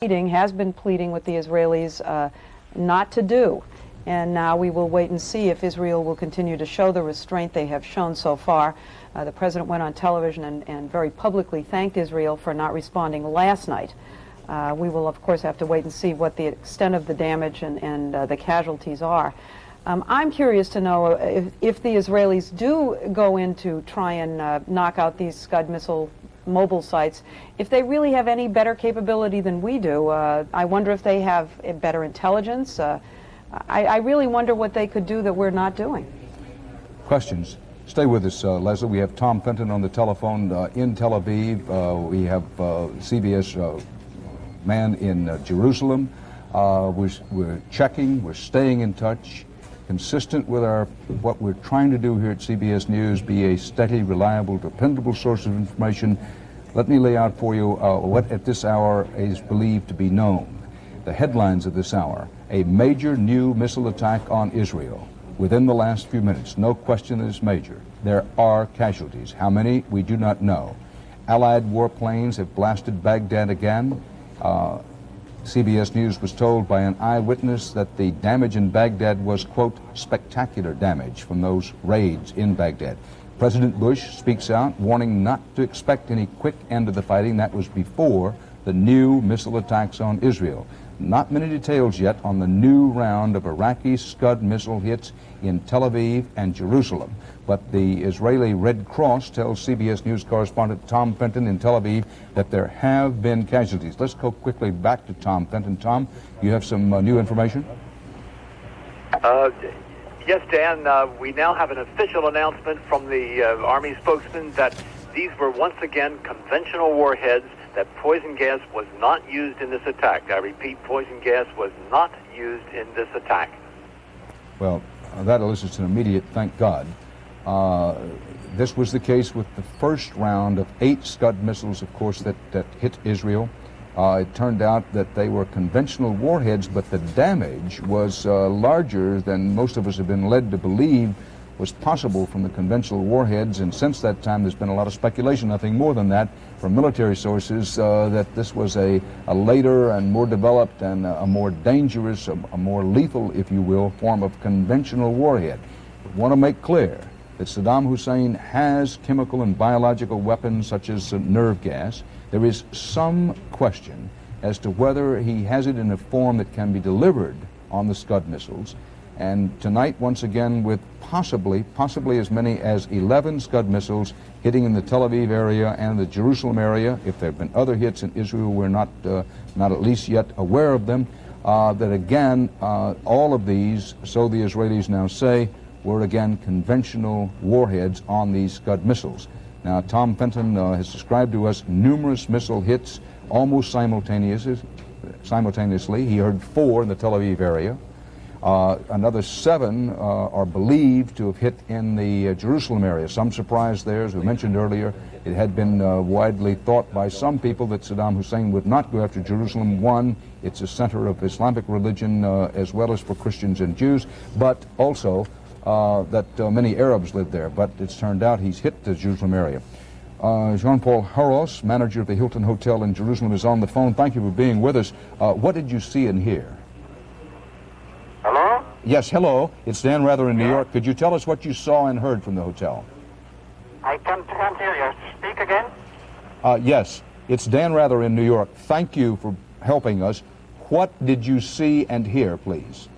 has been pleading with the Israelis not to do. And now we will wait and see if Israel will continue to show the restraint they have shown so far. The president went on television and very publicly thanked Israel for not responding last night. We will, of course, have to wait and see what the extent of the damage and the casualties are. I'm curious to know if the Israelis do go in to try and knock out these Scud missile mobile sites, if they really have any better capability than we do. I wonder if they have better intelligence. I really wonder what they could do that we're not doing. Questions? Stay with us, Leslie. We have Tom Fenton on the telephone in Tel Aviv. We have CBS man in Jerusalem. We're checking, we're staying in touch, consistent with what we're trying to do here at CBS News, be a steady, reliable, dependable source of information. Let me lay out for you what at this hour is believed to be known. The headlines of this hour: a major new missile attack on Israel within the last few minutes. No question that it's major. There are casualties. How many? We do not know. Allied warplanes have blasted Baghdad again. CBS News was told by an eyewitness that the damage in Baghdad was, quote, spectacular damage from those raids in Baghdad. President Bush speaks out, warning not to expect any quick end to the fighting. That was before the new missile attacks on Israel. Not many details yet on the new round of Iraqi Scud missile hits in Tel Aviv and Jerusalem. But the Israeli Red Cross tells CBS News correspondent Tom Fenton in Tel Aviv that there have been casualties. Let's go quickly back to Tom Fenton. Tom, you have some new information? Yes, Dan. We now have an official announcement from the Army spokesman that these were once again conventional warheads, that poison gas was not used in this attack. I repeat, poison gas was not used in this attack. Well, that elicits an immediate thank God. This was the case with the first round of 8 Scud missiles, of course, that hit Israel. It turned out that they were conventional warheads, but the damage was larger than most of us have been led to believe was possible from the conventional warheads. And since that time, there's been a lot of speculation, nothing more than that, from military sources, that this was a later and more developed and a more dangerous, a more lethal, if you will, form of conventional warhead. We want to make clear that Saddam Hussein has chemical and biological weapons such as nerve gas. There is some question as to whether he has it in a form that can be delivered on the Scud missiles. And tonight, once again, with possibly as many as 11 Scud missiles hitting in the Tel Aviv area and the Jerusalem area. If there have been other hits in Israel, we're not at least yet aware of them. That again, all of these, so the Israelis now say, were again conventional warheads on these Scud missiles. Now, Tom Fenton has described to us numerous missile hits almost simultaneously. He heard 4 in the Tel Aviv area. Another 7 are believed to have hit in the Jerusalem area. Some surprise there, as we mentioned earlier. It had been widely thought by some people that Saddam Hussein would not go after Jerusalem. One, it's a center of Islamic religion as well as for Christians and Jews, but also that many Arabs live there. But it's turned out he's hit the Jerusalem area. Jean-Paul Haros, manager of the Hilton Hotel in Jerusalem, is on the phone. Thank you for being with us. What did you see and hear? Hello? Yes, hello. It's Dan Rather in New York. Could you tell us what you saw and heard from the hotel? I can't hear you. Speak again? Yes, it's Dan Rather in New York. Thank you for helping us. What did you see and hear, please?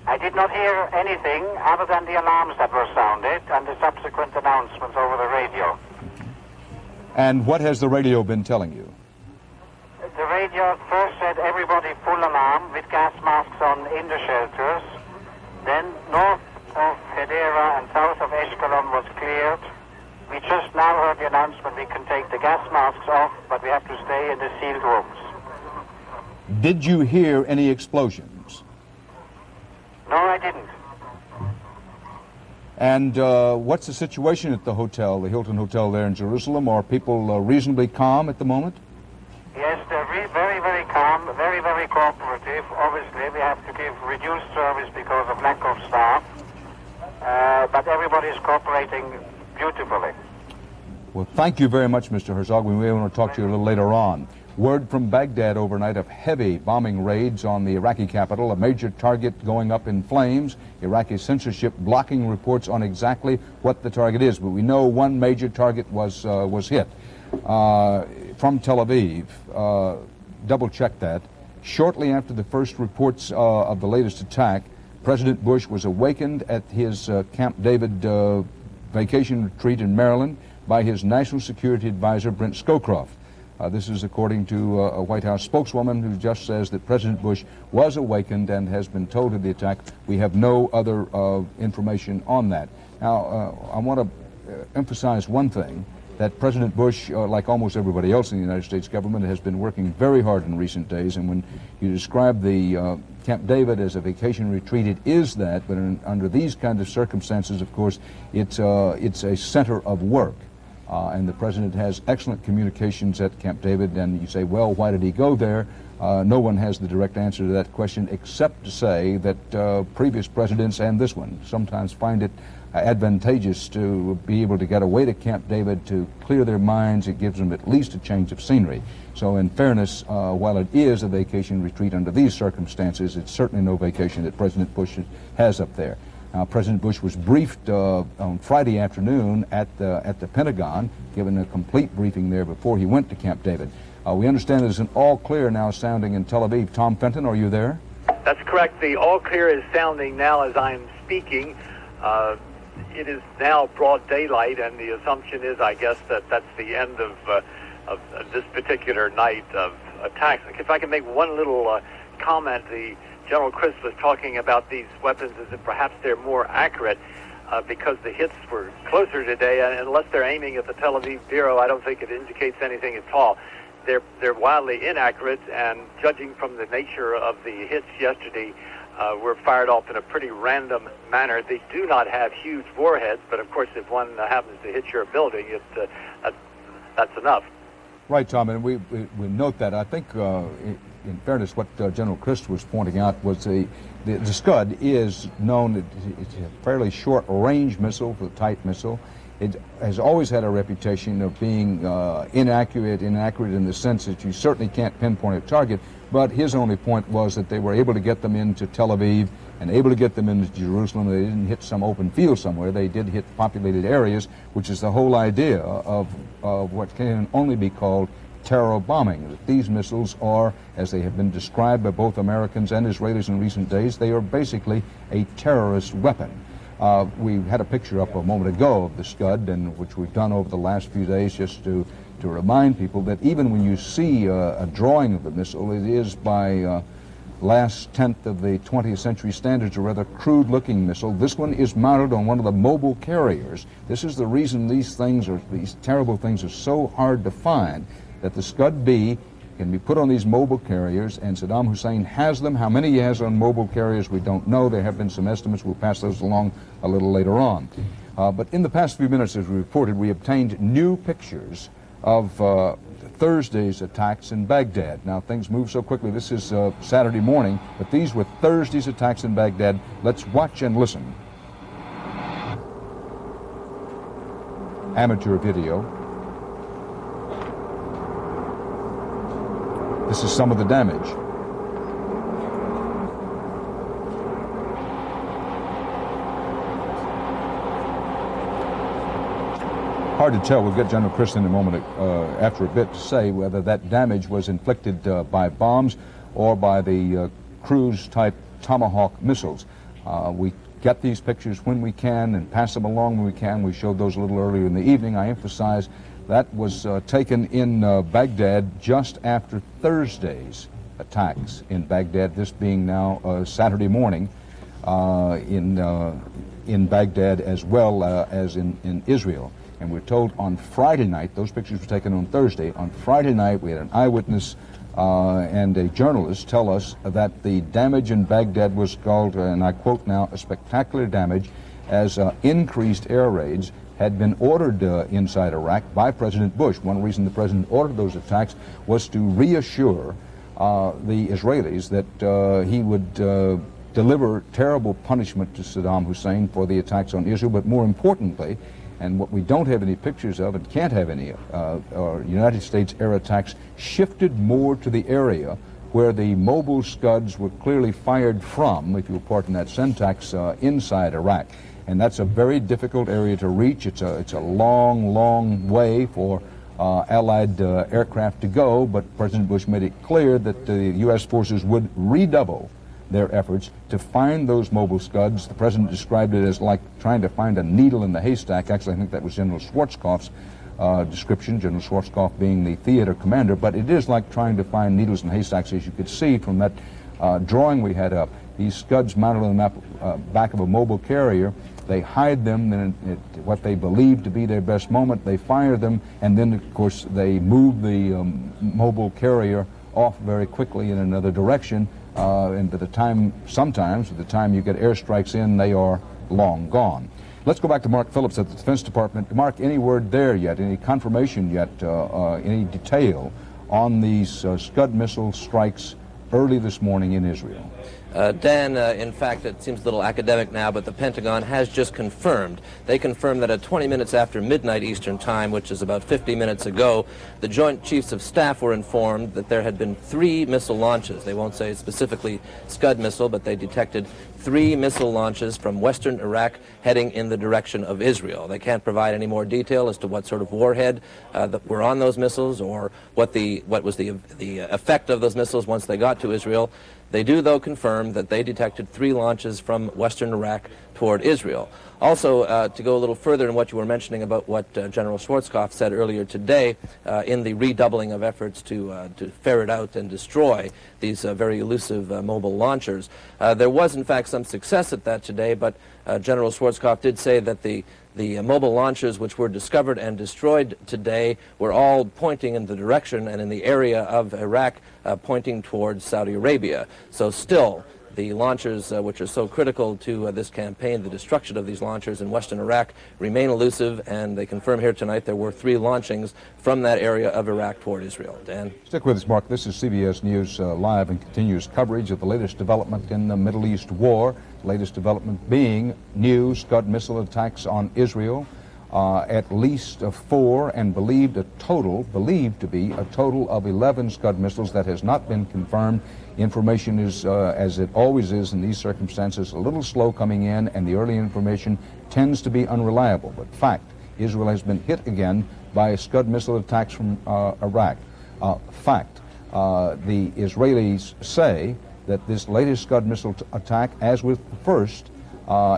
I did not hear anything other than the alarms that were sounded and the subsequent announcements over the radio. And what has the radio been telling you? The radio first said everybody full alarm with gas masks on in the shelters. Then north of Hedera and south of Ashkelon was cleared. We just now heard the announcement we can take the gas masks off, but we have to stay in the sealed rooms. Did you hear any explosions? No, I didn't. And what's the situation at the hotel, the Hilton Hotel there in Jerusalem? Are people reasonably calm at the moment? Yes, they're very, very calm, very, very cooperative. Obviously, we have to give reduced service because of lack of staff, but everybody is cooperating beautifully. Well, thank you very much, Mr. Herzog. We may want to talk to you a little later on. Word from Baghdad overnight of heavy bombing raids on the Iraqi capital, a major target going up in flames, Iraqi censorship blocking reports on exactly what the target is. But we know one major target was hit. From Tel Aviv, double-check that. Shortly after the first reports of the latest attack, President Bush was awakened at his Camp David vacation retreat in Maryland by his National Security Advisor, Brent Scowcroft. This is according to a White House spokeswoman who just says that President Bush was awakened and has been told of the attack. We have no other information on that. Now, I want to emphasize one thing, that President Bush, like almost everybody else in the United States government, has been working very hard in recent days. And when you describe the Camp David as a vacation retreat, it is that, but under these kind of circumstances, of course, it's a center of work. And the President has excellent communications at Camp David, and you say, well, why did he go there? No one has the direct answer to that question, except to say that previous presidents and this one sometimes find it advantageous to be able to get away to Camp David to clear their minds. It gives them at least a change of scenery. So in fairness, while it is a vacation retreat under these circumstances, it's certainly no vacation that President Bush has up there. President Bush was briefed on Friday afternoon at the Pentagon, given a complete briefing there before he went to Camp David. We understand there's an all clear now sounding in Tel Aviv. Tom Fenton, are you there? That's correct. The all clear is sounding now as I'm speaking. It is now broad daylight, and the assumption is, I guess, that that's the end of this particular night of attacks. If I can make one little comment, the General Chris was talking about these weapons as if perhaps they're more accurate because the hits were closer today, and unless they're aiming at the Tel Aviv Bureau, I don't think it indicates anything at all. They're wildly inaccurate, and judging from the nature of the hits yesterday, were fired off in a pretty random manner. They do not have huge warheads, but of course if one happens to hit your building, that's enough. Right, Tom, and we note that. I think, in fairness, what General Christ was pointing out was the Scud is known, it's a fairly short-range missile, the Type missile. It has always had a reputation of being inaccurate in the sense that you certainly can't pinpoint a target, but his only point was that they were able to get them into Tel Aviv and able to get them into Jerusalem. They didn't hit some open field somewhere. They did hit populated areas, which is the whole idea of what can only be called terror bombing. That these missiles are, as they have been described by both Americans and Israelis in recent days, they are basically a terrorist weapon. We had a picture up a moment ago of the Scud, and which we've done over the last few days just to remind people that even when you see a drawing of the missile, it is by last tenth of the 20th century standards, a rather crude-looking missile. This one is mounted on one of the mobile carriers. This is the reason these terrible things are so hard to find, that the Scud-B can be put on these mobile carriers, and Saddam Hussein has them. How many he has on mobile carriers, we don't know. There have been some estimates. We'll pass those along a little later on. But in the past few minutes, as we reported, we obtained new pictures of Thursday's attacks in Baghdad. Now, things move so quickly. This is Saturday morning, but these were Thursday's attacks in Baghdad. Let's watch and listen. Amateur video. This is some of the damage. Hard to tell. We'll get General Chris in a moment after a bit to say whether that damage was inflicted by bombs or by the cruise-type Tomahawk missiles. We get these pictures when we can and pass them along when we can. We showed those a little earlier in the evening. I emphasize that was taken in Baghdad just after Thursday's attacks in Baghdad, this being now Saturday morning in Baghdad as well as in Israel. And we're told on Friday night, those pictures were taken on Thursday, on Friday night we had an eyewitness and a journalist tell us that the damage in Baghdad was called, and I quote now, a spectacular damage as increased air raids had been ordered inside Iraq by President Bush. One reason the president ordered those attacks was to reassure the Israelis that he would deliver terrible punishment to Saddam Hussein for the attacks on Israel, but more importantly, And what we don't have any pictures of and can't have any are United States air attacks shifted more to the area where the mobile Scuds were clearly fired from, if you'll pardon that syntax, inside Iraq. And that's a very difficult area to reach. It's a long, long way for Allied aircraft to go, but President Bush made it clear that the U.S. forces would redouble their efforts to find those mobile Scuds. The President described it as like trying to find a needle in the haystack. Actually, I think that was General Schwarzkopf's description, General Schwarzkopf being the theater commander, but it is like trying to find needles in haystacks, as you could see from that drawing we had up. These Scuds mounted on the back of a mobile carrier. They hide them in what they believe to be their best moment. They fire them, and then, of course, they move the mobile carrier off very quickly in another direction. And by the time, sometimes, by the time you get airstrikes in, they are long gone. Let's go back to Mark Phillips at the Defense Department. Mark, any word there yet, any confirmation yet, any detail on these Scud missile strikes early this morning in Israel? Dan, in fact, it seems a little academic now, but the Pentagon has just confirmed. They confirmed that at 20 minutes after midnight Eastern Time, which is about 50 minutes ago, the Joint Chiefs of Staff were informed that there had been 3 missile launches. They won't say specifically Scud missile, but they detected 3 missile launches from western Iraq heading in the direction of Israel. They can't provide any more detail as to what sort of warhead that were on those missiles or what was the effect of those missiles once they got to Israel. They do, though, confirm that they detected 3 launches from western Iraq toward Israel. Also, to go a little further in what you were mentioning about what General Schwarzkopf said earlier today in the redoubling of efforts to ferret out and destroy these very elusive mobile launchers. There was, in fact, some success at that today, but General Schwarzkopf did say that the mobile launchers which were discovered and destroyed today were all pointing in the direction and in the area of Iraq pointing towards Saudi Arabia. So still, the launchers which are so critical to this campaign, the destruction of these launchers in western Iraq, remain elusive, and they confirm here tonight there were 3 launchings from that area of Iraq toward Israel. Dan? Stick with us, Mark. This is CBS News live and continuous coverage of the latest development in the Middle East war. The latest development being new Scud missile attacks on Israel. At least 4 and believed to be a total of 11 Scud missiles. That has not been confirmed. Information is, as it always is in these circumstances, a little slow coming in, and the early information tends to be unreliable. But fact, Israel has been hit again by Scud missile attacks from Iraq. Fact, the Israelis say that this latest Scud missile attack, as with the first,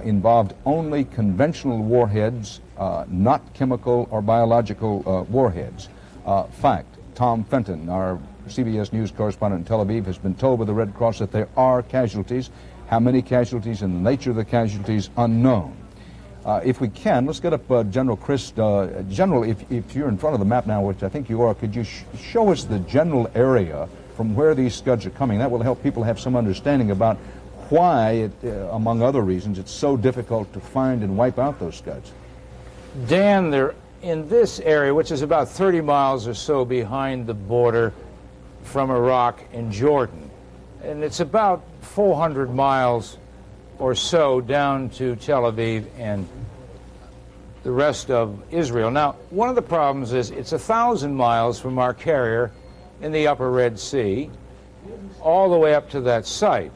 involved only conventional warheads, not chemical or biological warheads. Fact, Tom Fenton, our CBS News correspondent in Tel Aviv, has been told by the Red Cross that there are casualties. How many casualties and the nature of the casualties, unknown. If we can, let's get up General Chris. General, if you're in front of the map now, which I think you are, could you show us the general area from where these Scuds are coming? That will help people have some understanding about why, among other reasons, it's so difficult to find and wipe out those Scuds. Dan, they're in this area, which is about 30 miles or so behind the border from Iraq and Jordan. And it's about 400 miles or so down to Tel Aviv and the rest of Israel. Now, one of the problems is it's 1,000 miles from our carrier in the upper Red Sea all the way up to that site.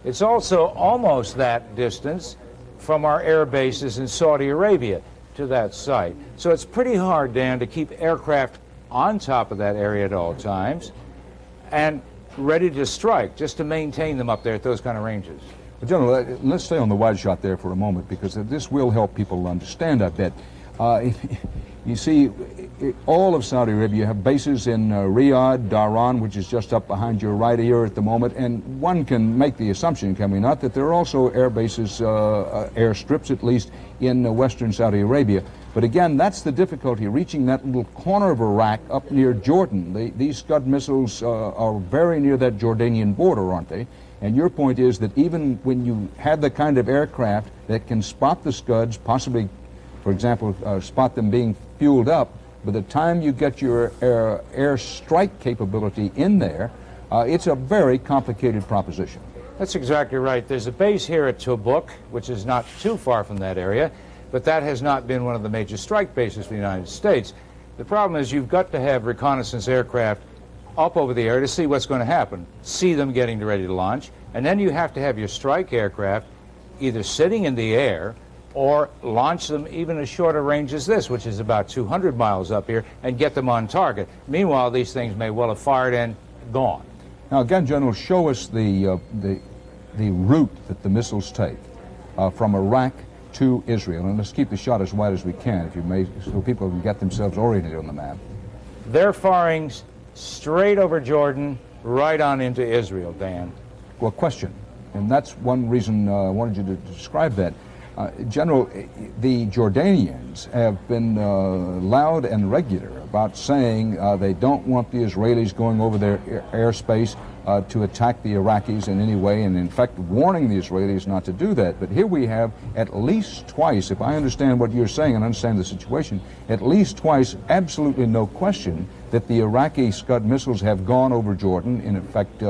It's also almost that distance from our air bases in Saudi Arabia to that site. So it's pretty hard, Dan, to keep aircraft on top of that area at all times and ready to strike, just to maintain them up there at those kind of ranges. Well, General, let's stay on the wide shot there for a moment, because this will help people understand, I bet. You see, all of Saudi Arabia have bases in Riyadh, Dhahran, which is just up behind your right ear at the moment, and one can make the assumption, can we not, that there are also air bases, airstrips at least, in western Saudi Arabia. But again, that's the difficulty, reaching that little corner of Iraq up near Jordan. These Scud missiles are very near that Jordanian border, aren't they? And your point is that even when you have the kind of aircraft that can spot the Scuds, possibly, for example, spot them being fueled up, by the time you get your air strike capability in there, it's a very complicated proposition. That's exactly right. There's a base here at Tobuk, which is not too far from that area. but that has not been one of the major strike bases for the United States. The problem is you've got to have reconnaissance aircraft up over the area to see what's going to happen, see them getting ready to launch, and then you have to have your strike aircraft either sitting in the air or launch them even as short a range as this, which is about 200 miles up here, and get them on target. Meanwhile, these things may well have fired and gone. Now, again, General, show us the route that the missiles take from Iraq to Israel. And let's keep the shot as wide as we can, if you may, so people can get themselves oriented on the map. They're firing straight over Jordan, right on into Israel, Dan. Well, question, and that's one reason I wanted you to describe that. General, the Jordanians have been loud and regular about saying they don't want the Israelis going over their airspace to attack the Iraqis in any way, and in fact warning the Israelis not to do that. But here we have at least twice, if I understand what you're saying and understand the situation, at least twice, absolutely no question that the Iraqi Scud missiles have gone over Jordan, in effect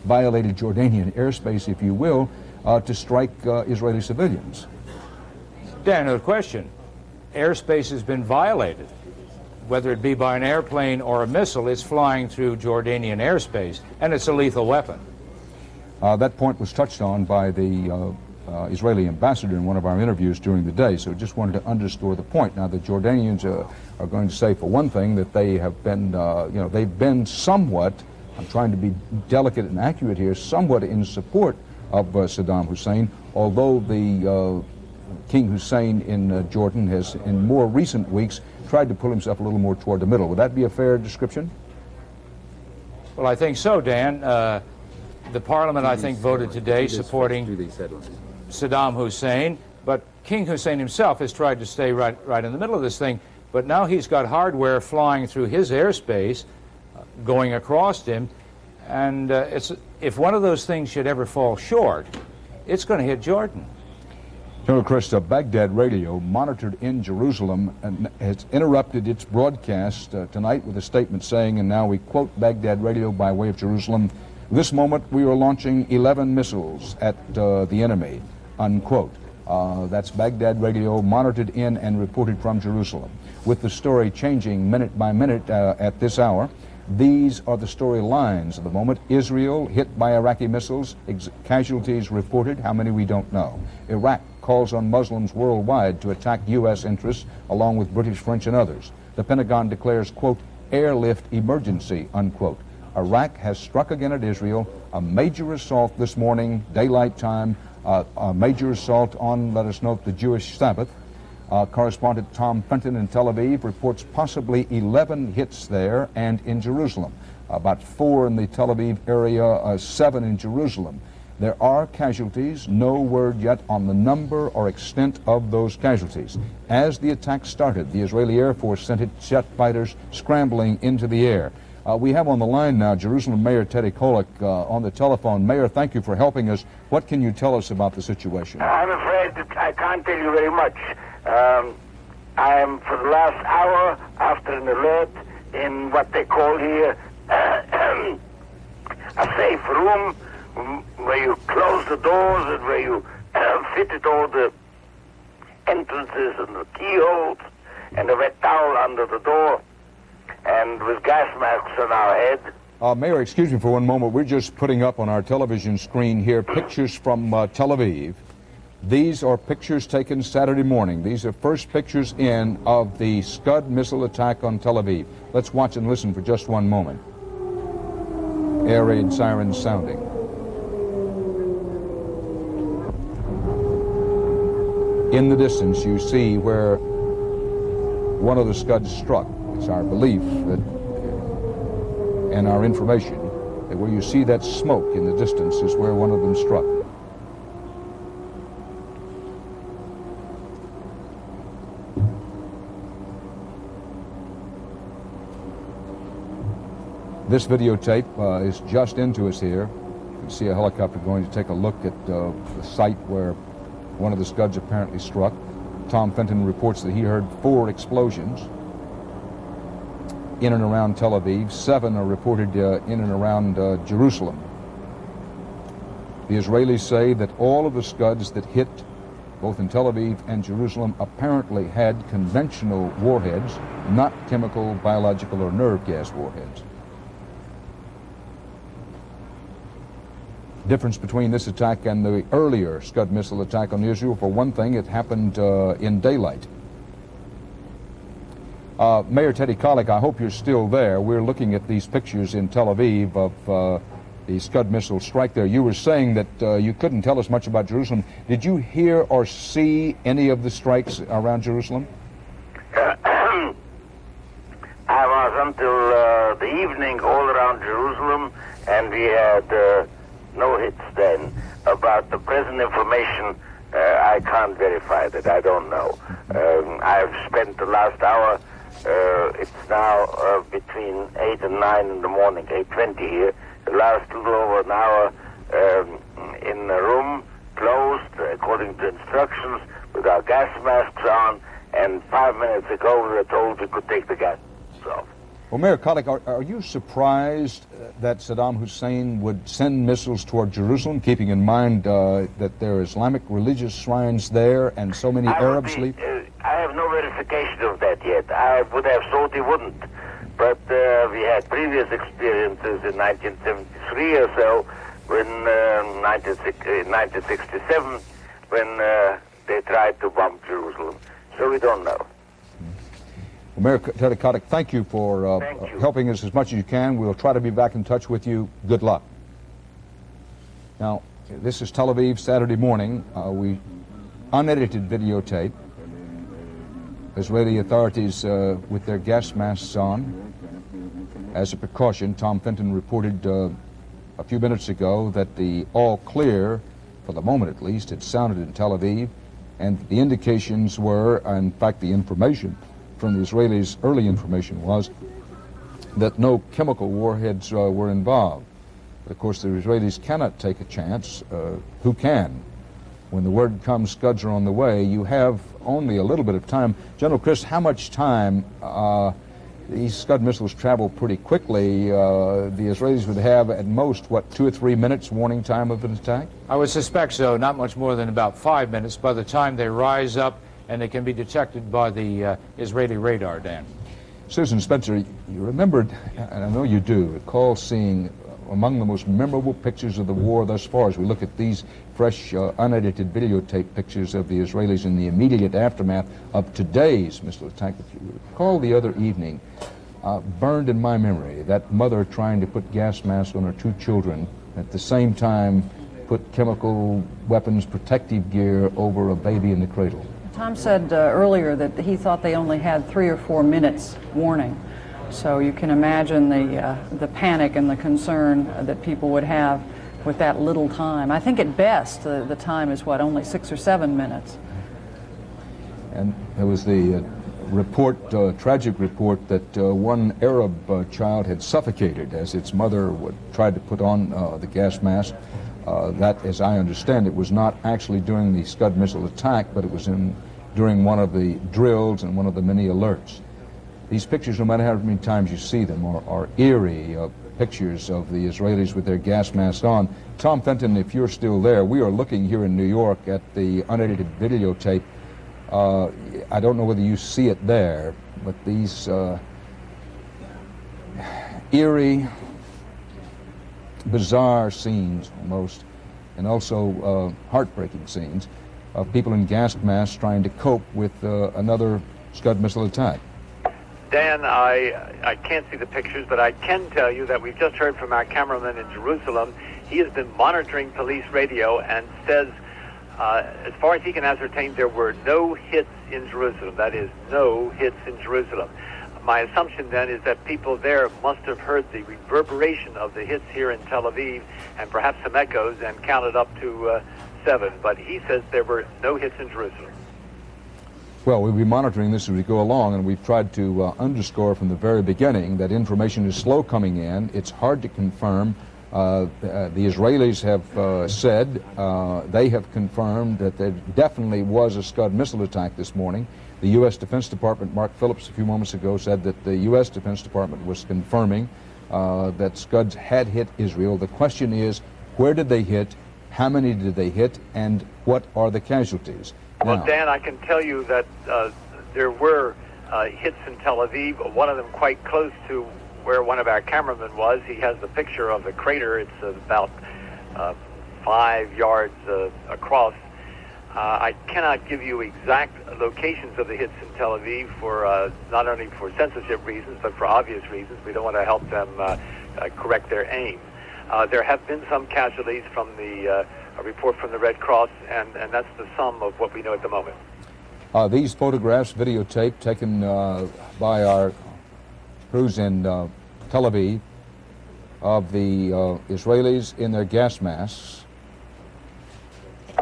violated Jordanian airspace, if you will, to strike Israeli civilians. Dan, no question. Airspace has been violated. Whether it be by an airplane or a missile, it's flying through Jordanian airspace, and it's a lethal weapon. That point was touched on by the Israeli ambassador in one of our interviews during the day, so just wanted to underscore the point. Now, the Jordanians are going to say, for one thing, that they have been, they've been somewhat, I'm trying to be delicate and accurate here, somewhat in support of Saddam Hussein, although the King Hussein in Jordan has, in more recent weeks, tried to pull himself a little more toward the middle. Would that be a fair description? Well, I think so, Dan. The Parliament, I think, voted today supporting Saddam Hussein, but King Hussein himself has tried to stay right in the middle of this thing. But now he's got hardware flying through his airspace, going across him, and if one of those things should ever fall short, it's going to hit Jordan. General Chris, Baghdad radio, monitored in Jerusalem, has interrupted its broadcast tonight with a statement saying, and now we quote Baghdad radio by way of Jerusalem, "This moment we are launching 11 missiles at the enemy," unquote. That's Baghdad radio, monitored in and reported from Jerusalem. With the story changing minute by minute at this hour, these are the storylines of the moment. Israel hit by Iraqi missiles, casualties reported, how many we don't know. Iraq calls on Muslims worldwide to attack U.S. interests along with British, French, and others. The Pentagon declares, quote, airlift emergency, unquote. Iraq has struck again at Israel, a major assault this morning, daylight time, a major assault on, let us note, the Jewish Sabbath. Correspondent Tom Fenton in Tel Aviv reports possibly 11 hits there and in Jerusalem. About 4 in the Tel Aviv area, 7 in Jerusalem. There are casualties, no word yet on the number or extent of those casualties. As the attack started, the Israeli Air Force sent its jet fighters scrambling into the air. We have on the line now Jerusalem Mayor Teddy Kollek on the telephone. Mayor, thank you for helping us. What can you tell us about the situation? I'm afraid that I can't tell you very much. I am, for the last hour, after an alert in what they call here a safe room, where you close the doors and where you fitted all the entrances and the keyholes and a wet towel under the door and with gas masks on our head. Mayor, excuse me for one moment. We're just putting up on our television screen here pictures from Tel Aviv. These are pictures taken Saturday morning. These are first pictures in of the Scud missile attack on Tel Aviv. Let's watch and listen for just one moment. Air raid sirens sounding. In the distance, you see where one of the Scuds struck. It's our belief that, and our information, that where you see that smoke in the distance is where one of them struck. This videotape is just into us here. You can see a helicopter going to take a look at the site where one of the Scuds apparently struck. Tom Fenton reports that he heard 4 explosions in and around Tel Aviv. 7 are reported in and around Jerusalem. The Israelis say that all of the Scuds that hit both in Tel Aviv and Jerusalem, apparently had conventional warheads, not chemical, biological, or nerve gas warheads. Difference between this attack and the earlier Scud missile attack on Israel, for one thing, it happened in daylight. Mayor Teddy Kollek, I hope you're still there. We're looking at these pictures in Tel Aviv of the Scud missile strike there. You were saying that you couldn't tell us much about Jerusalem. Did you hear or see any of the strikes around Jerusalem? I was until the evening all around Jerusalem, and we had no hits then. About the present information, I can't verify that. I don't know. I've spent the last hour, it's now between 8 and 9 in the morning, 8:20 here, the last little over an hour in a room, closed according to instructions, with our gas masks on, and 5 minutes ago we were told we could take the gas off. Well, Mayor Kollek, are you surprised that Saddam Hussein would send missiles toward Jerusalem, keeping in mind that there are Islamic religious shrines there and so many Arabs sleep? I have no verification of that yet. I would have thought he wouldn't. But we had previous experiences in 1973 or so, when 1967, when they tried to bomb Jerusalem. So we don't know. Well, Mayor Teddy Kollek, thank you for helping us as much as you can. We'll try to be back in touch with you. Good luck. Now, this is Tel Aviv, Saturday morning. We unedited videotape. Israeli authorities with their gas masks on. As a precaution, Tom Fenton reported a few minutes ago that the all clear, for the moment at least, had sounded in Tel Aviv, and the indications were, in fact the information from the Israelis, early information was, that no chemical warheads were involved. But of course the Israelis cannot take a chance. Who can? When the word comes, Scuds are on the way, you have only a little bit of time. General Chris, how much time? These Scud missiles travel pretty quickly. The Israelis would have at most, what, 2 or 3 minutes warning time of an attack? I would suspect so, not much more than about 5 minutes by the time they rise up and they can be detected by the Israeli radar, Dan. Susan Spencer, you remembered, and I know you do, recall seeing among the most memorable pictures of the war thus far as we look at these fresh, unedited videotape pictures of the Israelis in the immediate aftermath of today's missile attack. If you recall the other evening, burned in my memory, that mother trying to put gas masks on her 2 children, at the same time put chemical weapons, protective gear over a baby in the cradle. Tom said earlier that he thought they only had 3 or 4 minutes warning. So you can imagine the panic and the concern that people would have with that little time. I think at best the time is, what, only 6 or 7 minutes. And there was the report, tragic report, that one Arab child had suffocated as its mother tried to put on the gas mask. That, as I understand it, was not actually during the Scud missile attack, but it was during one of the drills and one of the many alerts. These pictures, no matter how many times you see them, are eerie pictures of the Israelis with their gas masks on. Tom Fenton, if you're still there, we are looking here in New York at the unedited videotape. I don't know whether you see it there, but these eerie, bizarre scenes almost, and also heartbreaking scenes of people in gas masks trying to cope with another Scud missile attack. Dan, I can't see the pictures, but I can tell you that we've just heard from our cameraman in Jerusalem. He has been monitoring police radio and says, as far as he can ascertain, there were no hits in Jerusalem. That is, no hits in Jerusalem. My assumption then is that people there must have heard the reverberation of the hits here in Tel Aviv and perhaps some echoes and counted up to 7. But he says there were no hits in Jerusalem. Well, we'll be monitoring this as we go along, and we've tried to underscore from the very beginning that information is slow coming in. It's hard to confirm. The Israelis have said, they have confirmed that there definitely was a Scud missile attack this morning. The U.S. Defense Department, Mark Phillips a few moments ago said that the U.S. Defense Department was confirming that Scuds had hit Israel. The question is, where did they hit, how many did they hit, and what are the casualties? Well, now. Dan, I can tell you that there were hits in Tel Aviv, one of them quite close to where one of our cameramen was. He has the picture of the crater. It's about 5 yards across. I cannot give you exact locations of the hits in Tel Aviv for not only for censorship reasons, but for obvious reasons. We don't want to help them correct their aim. There have been some casualties from the report from the Red Cross, and that's the sum of what we know at the moment. These photographs, videotape, taken by our crews in Tel Aviv of the Israelis in their gas masks.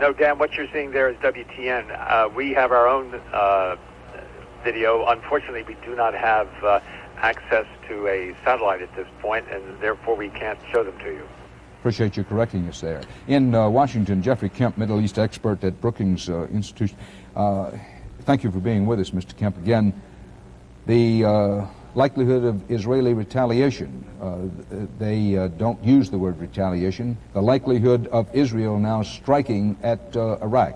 No, Dan, what you're seeing there is WTN. We have our own video. Unfortunately, we do not have access to a satellite at this point, and therefore we can't show them to you. Appreciate you correcting us there. In Washington, Jeffrey Kemp, Middle East expert at Brookings Institution. Thank you for being with us, Mr. Kemp. Again, the likelihood of Israeli retaliation, they don't use the word retaliation, the likelihood of Israel now striking at Iraq.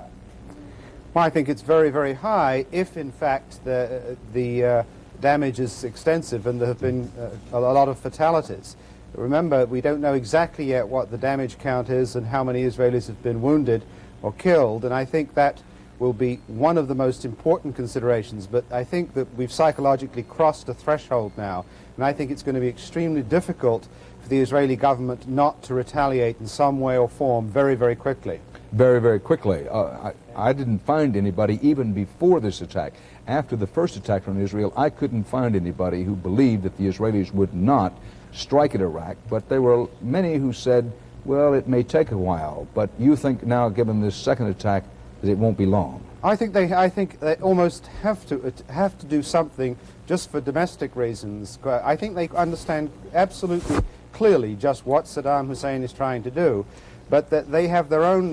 Well, I think it's very, very high if, in fact, the damage is extensive and there have been a lot of fatalities. Remember, we don't know exactly yet what the damage count is and how many Israelis have been wounded or killed, and I think that will be one of the most important considerations. But I think that we've psychologically crossed a threshold now, and I think it's going to be extremely difficult for the Israeli government not to retaliate in some way or form very, very quickly. Very, very quickly. I didn't find anybody, even before this attack. After the first attack on Israel, I couldn't find anybody who believed that the Israelis would not strike at Iraq, but there were many who said, well, it may take a while, but you think now, given this second attack, that it won't be long? I think they almost have to do something just for domestic reasons. I think they understand absolutely clearly just what Saddam Hussein is trying to do, but that they have their own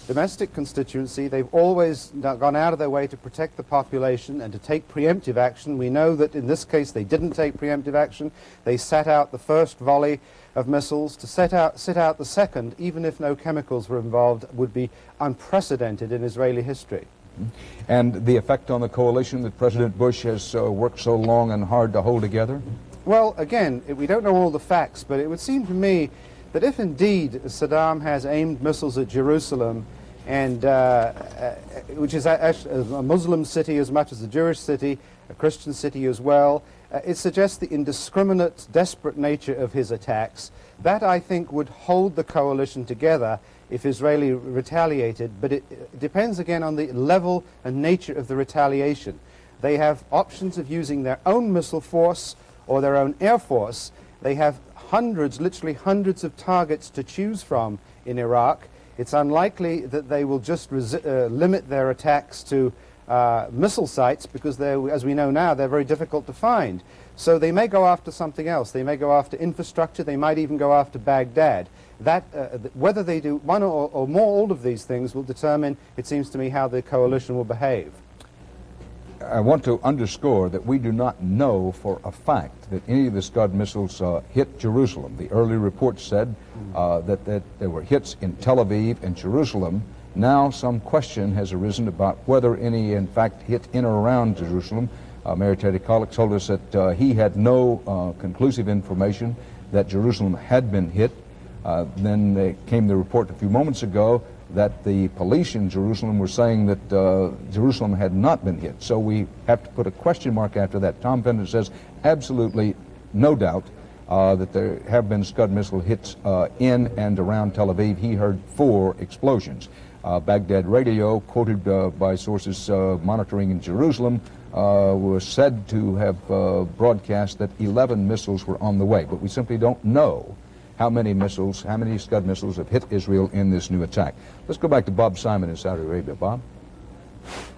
domestic constituency. They've always gone out of their way to protect the population and to take preemptive action. We know that in this case they didn't take preemptive action. They sat out the first volley of missiles. To sit out the second, even if no chemicals were involved, would be unprecedented in Israeli history. And the effect on the coalition that President Bush has worked so long and hard to hold together? Well, again, we don't know all the facts, but it would seem to me that if indeed Saddam has aimed missiles at Jerusalem, and which is actually a Muslim city as much as a Jewish city, a Christian city as well, it suggests the indiscriminate, desperate nature of his attacks. That, I think, would hold the coalition together if Israeli retaliated, but it depends again on the level and nature of the retaliation. They have options of using their own missile force or their own air force. They have hundreds, literally hundreds of targets to choose from in Iraq. It's unlikely that they will just limit their attacks to missile sites, because as we know now, they're very difficult to find. So they may go after something else. They may go after infrastructure. They might even go after Baghdad. That, whether they do one or more all of these things will determine, it seems to me, how the coalition will behave. I want to underscore that we do not know for a fact that any of the Scud missiles hit Jerusalem. The early reports said that there were hits in Tel Aviv and Jerusalem. Now some question has arisen about whether any, in fact, hit in or around Jerusalem. Mayor Teddy Kollek told us that he had no conclusive information that Jerusalem had been hit. Then came the report a few moments ago that the police in Jerusalem were saying that Jerusalem had not been hit. So we have to put a question mark after that. Tom Fender says absolutely no doubt that there have been Scud missile hits in and around Tel Aviv. He heard 4 explosions. Baghdad radio, quoted by sources monitoring in Jerusalem, was said to have broadcast that 11 missiles were on the way, but we simply don't know how many missiles, how many Scud missiles have hit Israel in this new attack. Let's go back to Bob Simon in Saudi Arabia. Bob?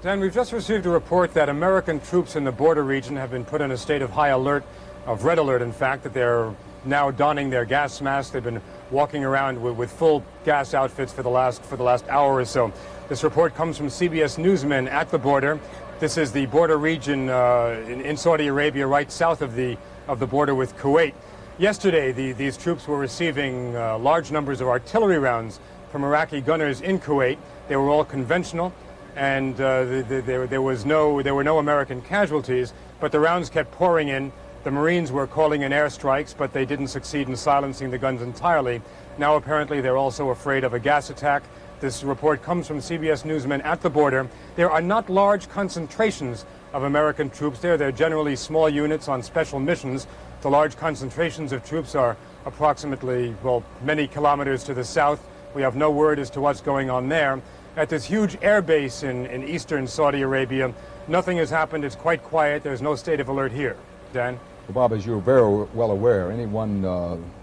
Dan, we've just received a report that American troops in the border region have been put in a state of high alert, of red alert, in fact, that they're now donning their gas masks. They've been walking around with full gas outfits for the last hour or so. This report comes from CBS newsmen at the border. This is the border region in Saudi Arabia, right south of the border with Kuwait. Yesterday, these troops were receiving large numbers of artillery rounds from Iraqi gunners in Kuwait. They were all conventional. and there were no American casualties, but the rounds kept pouring in. The Marines were calling in airstrikes, but they didn't succeed in silencing the guns entirely. Now apparently they're also afraid of a gas attack. This report comes from CBS newsmen at the border. There are not large concentrations of American troops there. They're generally small units on special missions. The large concentrations of troops are approximately, well, many kilometers to the south. We have no word as to what's going on there. At this huge air base in eastern Saudi Arabia, nothing has happened. It's quite quiet. There's no state of alert here. Dan? Well, Bob, as you're very well aware, anyone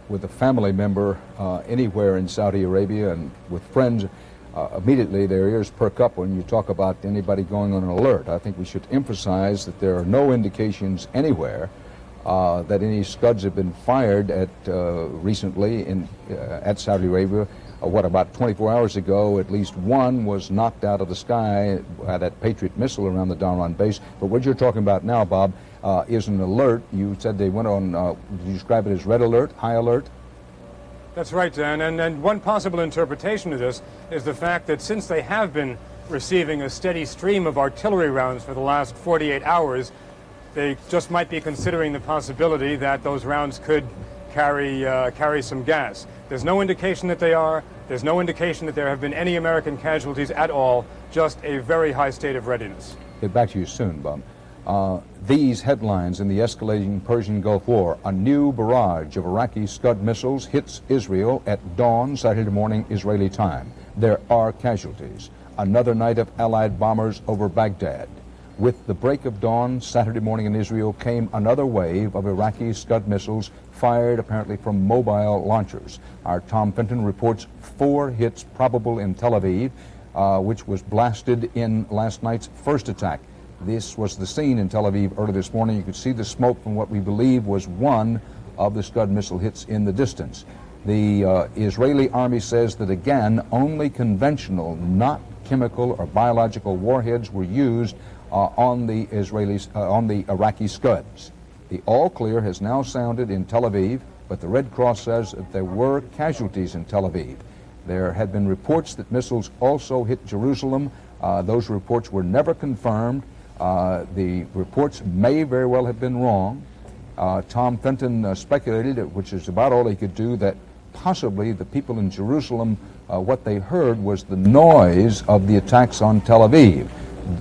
with a family member anywhere in Saudi Arabia and with friends, immediately their ears perk up when you talk about anybody going on an alert. I think we should emphasize that there are no indications anywhere that any Scuds have been fired at recently at Saudi Arabia. About 24 hours ago, at least one was knocked out of the sky at that Patriot missile around the Dhahran base. But what you're talking about now, Bob, is an alert. You said they went on, did you describe it as red alert, high alert? That's right, Dan. And one possible interpretation of this is the fact that since they have been receiving a steady stream of artillery rounds for the last 48 hours, they just might be considering the possibility that those rounds could carry some gas. There's no indication that they are. There's no indication that there have been any American casualties at all, just a very high state of readiness. Get back to you soon, Bob. These headlines in the escalating Persian Gulf War: a new barrage of Iraqi Scud missiles hits Israel at dawn Saturday morning Israeli time. There are casualties. Another night of Allied bombers over Baghdad. With the break of dawn Saturday morning in Israel came another wave of Iraqi Scud missiles fired apparently from mobile launchers. Our Tom Fenton reports 4 hits probable in Tel Aviv, which was blasted in last night's first attack. This was the scene in Tel Aviv early this morning. You could see the smoke from what we believe was one of the Scud missile hits in the distance. The Israeli army says that, again, only conventional, not chemical or biological warheads were used on the Iraqi Scuds. The all clear has now sounded in Tel Aviv, but the Red Cross says that there were casualties in Tel Aviv. There had been reports that missiles also hit Jerusalem. Those reports were never confirmed. The reports may very well have been wrong. Tom Fenton speculated, which is about all he could do, that possibly the people in Jerusalem, what they heard was the noise of the attacks on Tel Aviv.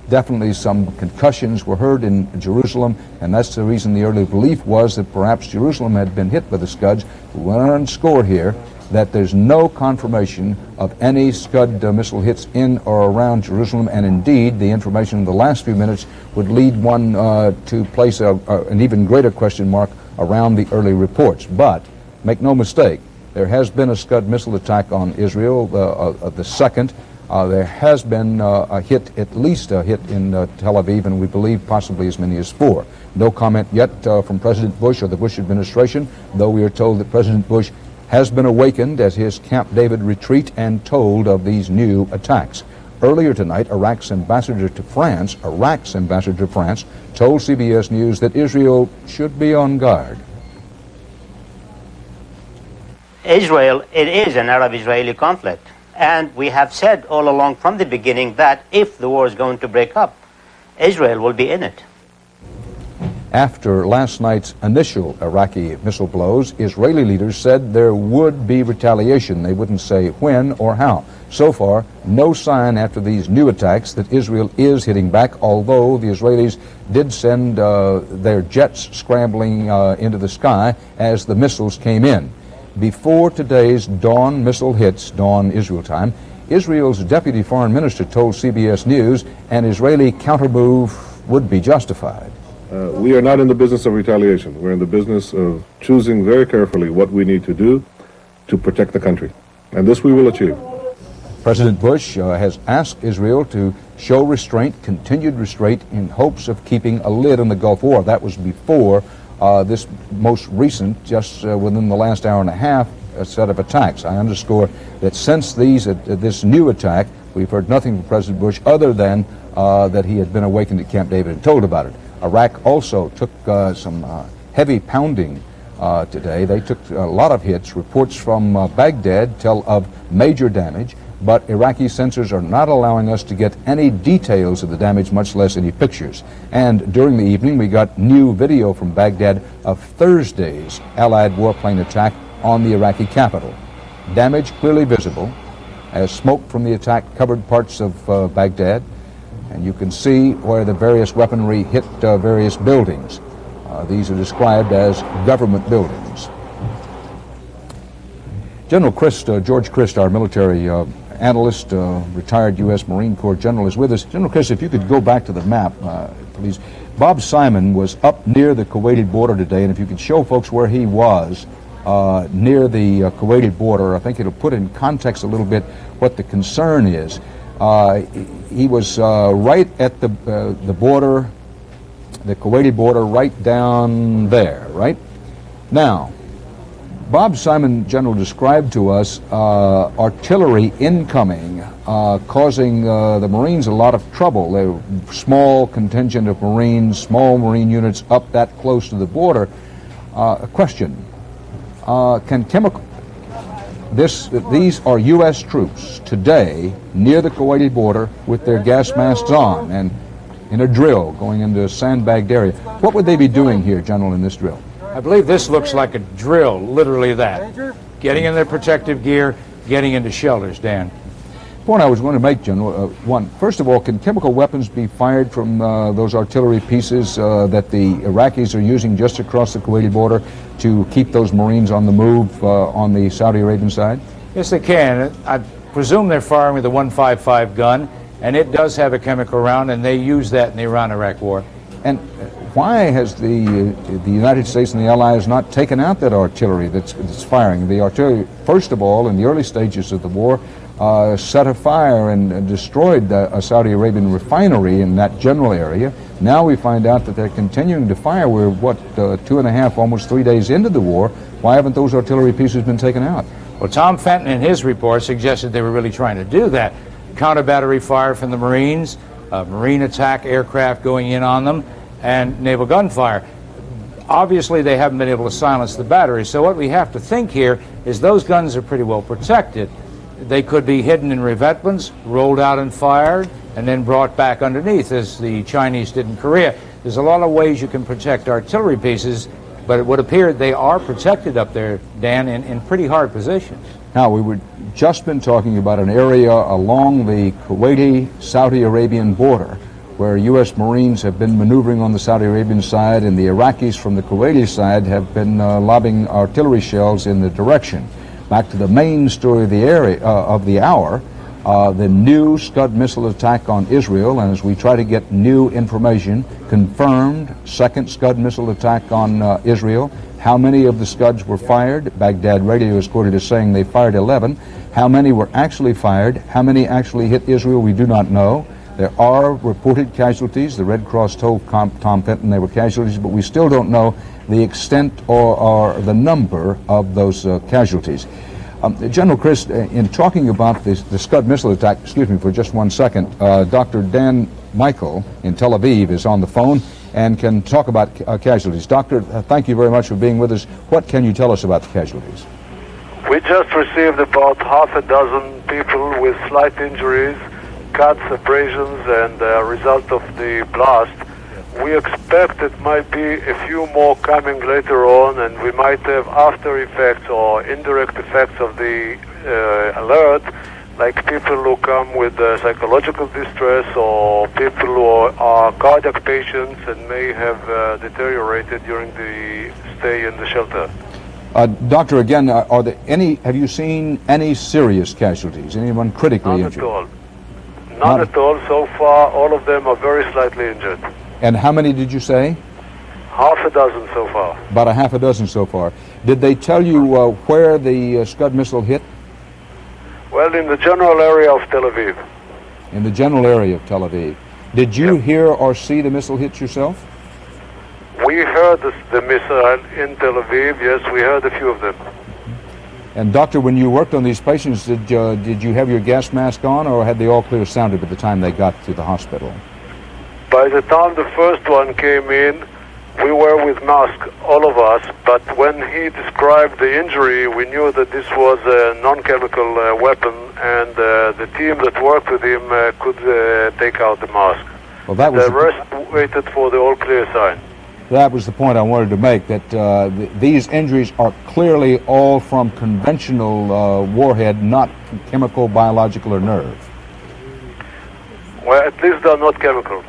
Definitely some concussions were heard in Jerusalem, and that's the reason the early belief was that perhaps Jerusalem had been hit by the Scuds. We want to underscore here that there's no confirmation of any Scud missile hits in or around Jerusalem, and indeed the information in the last few minutes would lead one to place an even greater question mark around the early reports. But make no mistake, there has been a Scud missile attack on Israel, the second. There has been a hit, at least a hit in Tel Aviv, and we believe possibly as many as 4. No comment yet from President Bush or the Bush administration, though we are told that President Bush has been awakened at his Camp David retreat and told of these new attacks. Earlier tonight, Iraq's ambassador to France, told CBS News that Israel should be on guard. Israel, it is an Arab-Israeli conflict. And we have said all along from the beginning that if the war is going to break up, Israel will be in it. After last night's initial Iraqi missile blows, Israeli leaders said there would be retaliation. They wouldn't say when or how. So far, no sign after these new attacks that Israel is hitting back, although the Israelis did send their jets scrambling into the sky as the missiles came in. Before today's dawn missile hits, dawn Israel time, Israel's deputy foreign minister told CBS News an Israeli countermove would be justified. We are not in the business of retaliation. We're in the business of choosing very carefully what we need to do to protect the country. And this we will achieve. President Bush has asked Israel to show restraint, continued restraint, in hopes of keeping a lid on the Gulf War. That was before this most recent, just within the last hour and a half, set of attacks. I underscore that since this new attack, we've heard nothing from President Bush other than that he had been awakened at Camp David and told about it. Iraq also took some heavy pounding today. They took a lot of hits. Reports from Baghdad tell of major damage. but Iraqi sensors are not allowing us to get any details of the damage, much less any pictures. And during the evening, we got new video from Baghdad of Thursday's Allied warplane attack on the Iraqi capital. Damage clearly visible as smoke from the attack covered parts of Baghdad, and you can see where the various weaponry hit various buildings. These are described as government buildings. General Christ, George Christ, our military analyst, retired U.S. Marine Corps general, is with us. General Christ, if you could go back to the map, please. Bob Simon was up near the Kuwaiti border today, and if you could show folks where he was near the Kuwaiti border, I think it'll put in context a little bit what the concern is. He was right at the border, the Kuwaiti border, right down there, right? Now, Bob Simon, General, described to us artillery incoming, causing the Marines a lot of trouble. They were small contingent of Marines, small Marine units up that close to the border. A question, can chemical... These are U.S. troops today near the Kuwaiti border with their gas masks on and in a drill going into a sandbagged area. What would they be doing here, General, in this drill? I believe this looks like a drill, literally that. Getting in their protective gear, getting into shelters, Dan. Point I was going to make, General, one, first of all, can chemical weapons be fired from those artillery pieces that the Iraqis are using just across the Kuwaiti border to keep those Marines on the move on the Saudi Arabian side? Yes, they can. I presume they're firing with a 155 gun, and it does have a chemical round, and they use that in the Iran-Iraq war. And why has the United States and the Allies not taken out that artillery that's firing? The artillery, first of all, in the early stages of the war, set afire and destroyed a Saudi Arabian refinery in that general area. Now we find out that they're continuing to fire. We're, 2.5, almost 3 days into the war. Why haven't those artillery pieces been taken out? Well, Tom Fenton in his report suggested they were really trying to do that. Counter-battery fire from the Marines, Marine attack aircraft going in on them, and naval gunfire. Obviously, they haven't been able to silence the batteries, so what we have to think here is those guns are pretty well protected. They could be hidden in revetments, rolled out and fired, and then brought back underneath, as the Chinese did in Korea. There's a lot of ways you can protect artillery pieces, but it would appear they are protected up there, Dan, in pretty hard positions. Now, we were just been talking about an area along the Kuwaiti-Saudi Arabian border where U.S. Marines have been maneuvering on the Saudi Arabian side, and the Iraqis from the Kuwaiti side have been lobbing artillery shells in the direction. Back to the main story of the hour, the new Scud missile attack on Israel, and as we try to get new information, confirmed second Scud missile attack on Israel. How many of the Scuds were fired? Baghdad radio is quoted as saying they fired 11. How many were actually fired? How many actually hit Israel? We do not know. There are reported casualties. The Red Cross told Tom Fenton they were casualties, but we still don't know the extent or the number of those casualties. General Chris, in talking about the Scud missile attack, excuse me for just 1 second, Dr. Dan Michael in Tel Aviv is on the phone and can talk about casualties. Doctor, thank you very much for being with us. What can you tell us about the casualties? We just received about half a dozen people with slight injuries, cuts, abrasions, and a result of the blast. We expect it might be a few more coming later on, and we might have after effects or indirect effects of the alert, like people who come with psychological distress or people who are cardiac patients and may have deteriorated during the stay in the shelter. Doctor, again, are there have you seen any serious casualties? Anyone critically injured? Not at all. Not at all. So far, all of them are very slightly injured. And how many did you say? Half a dozen so far. About a half a dozen so far. Did they tell you where the Scud missile hit? Well, in the general area of Tel Aviv. In the general area of Tel Aviv. Did you hear or see the missile hit yourself? We heard the missile in Tel Aviv. Yes, we heard a few of them. And doctor, when you worked on these patients, did you have your gas mask on, or had the all clear sounded by the time they got to the hospital? By the time the first one came in, We were with masks, all of us, but when he described the injury, we knew that this was a non-chemical weapon, and the team that worked with him could take out the mask. Well, that was the rest waited for the all-clear sign. That was the point I wanted to make, that these injuries are clearly all from conventional warhead, not chemical, biological, or nerve. Well, at least they're not chemical.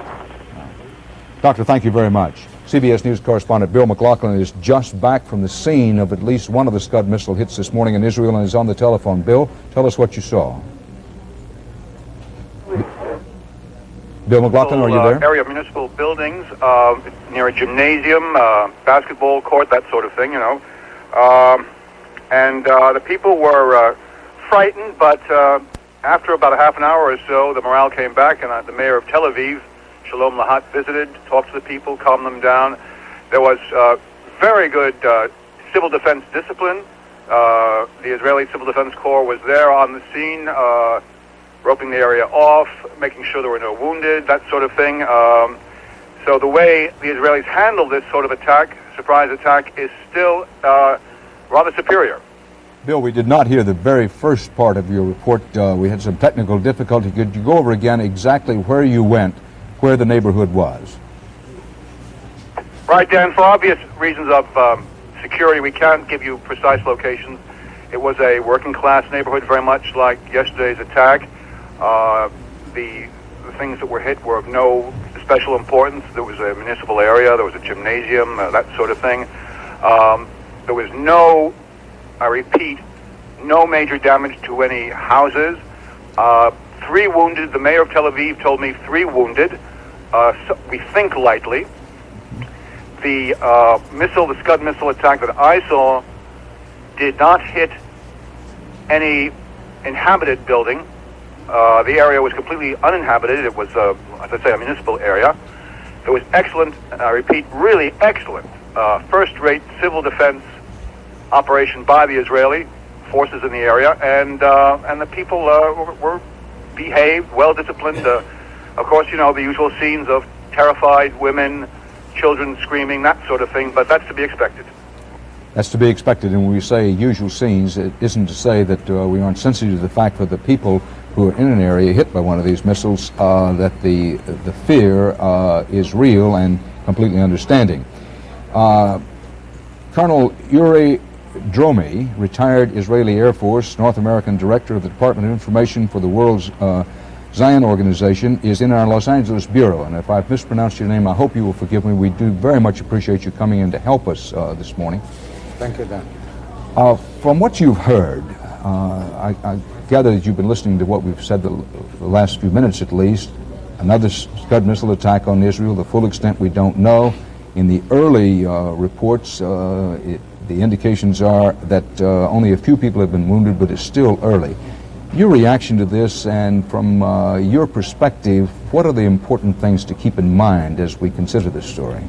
Doctor, thank you very much. CBS News correspondent Bill McLaughlin is just back from the scene of at least one of the Scud missile hits this morning in Israel and is on the telephone. Bill, tell us what you saw. Bill McLaughlin, are you there? Area of municipal buildings, near a gymnasium, basketball court, that sort of thing, you know. And the people were frightened, but after about a half an hour or so, the morale came back, and the mayor of Tel Aviv, Shalom Lahat, visited, talked to the people, calmed them down. There was very good civil defense discipline. The Israeli Civil Defense Corps was there on the scene, roping the area off, making sure there were no wounded, that sort of thing. So the way the Israelis handled this sort of attack, surprise attack, is still rather superior. Bill, we did not hear the very first part of your report. We had some technical difficulty. Could you go over again exactly where you went, where the neighborhood was? Right, Dan, for obvious reasons of security, we can't give you precise locations. It was a working-class neighborhood, very much like yesterday's attack. The things that were hit were of no special importance. There was a municipal area, there was a gymnasium, that sort of thing. There was no, I repeat, no major damage to any houses. 3 wounded. The mayor of Tel Aviv told me 3 wounded. So we think lightly. The the Scud missile attack that I saw did not hit any inhabited building. The area was completely uninhabited. It was, as I say, a municipal area. It was excellent, I repeat, really excellent, first-rate civil defense operation by the Israeli forces in the area, and the people were behaved, well-disciplined. Of course, you know, the usual scenes of terrified women, children screaming, that sort of thing, but that's to be expected. That's to be expected, and when we say usual scenes, it isn't to say that we aren't sensitive to the fact that the people who are in an area hit by one of these missiles, that the fear is real and completely understanding. Colonel Uri Dromi, retired Israeli Air Force, North American Director of the Department of Information for the World's Zion Organization, is in our Los Angeles Bureau. And if I've mispronounced your name, I hope you will forgive me. We do very much appreciate you coming in to help us this morning. Thank you, Dan. From what you've heard, I gather that you've been listening to what we've said the last few minutes at least. Another Scud missile attack on Israel, the full extent we don't know. In the early reports, the indications are that only a few people have been wounded, but it's still early. Your reaction to this, and from your perspective, what are the important things to keep in mind as we consider this story?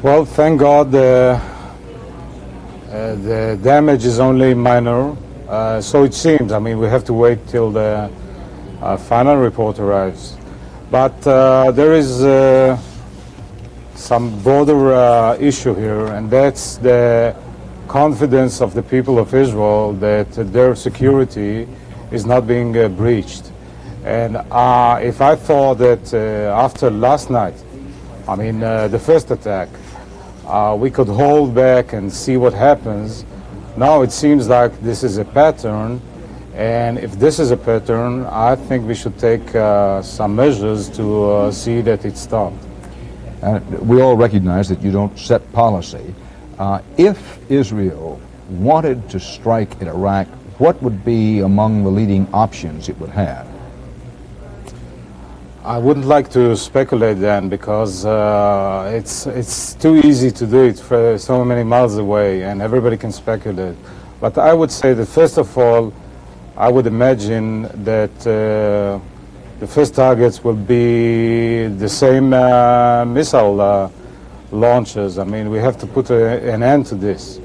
Well, thank God the damage is only minor, so it seems. I mean, we have to wait till the final report arrives. But there is some broader issue here, and that's the confidence of the people of Israel that their security is not being breached. And if I thought that after last night, I mean the first attack, we could hold back and see what happens, now it seems like this is a pattern, and if this is a pattern, I think we should take some measures to see that it stopped. We all recognize that you don't set policy. If Israel wanted to strike at Iraq, what would be among the leading options it would have? I wouldn't like to speculate then, because it's too easy to do it for so many miles away, and everybody can speculate. But I would say that first of all, I would imagine that the first targets will be the same missile launches. I mean, we have to put an end to this.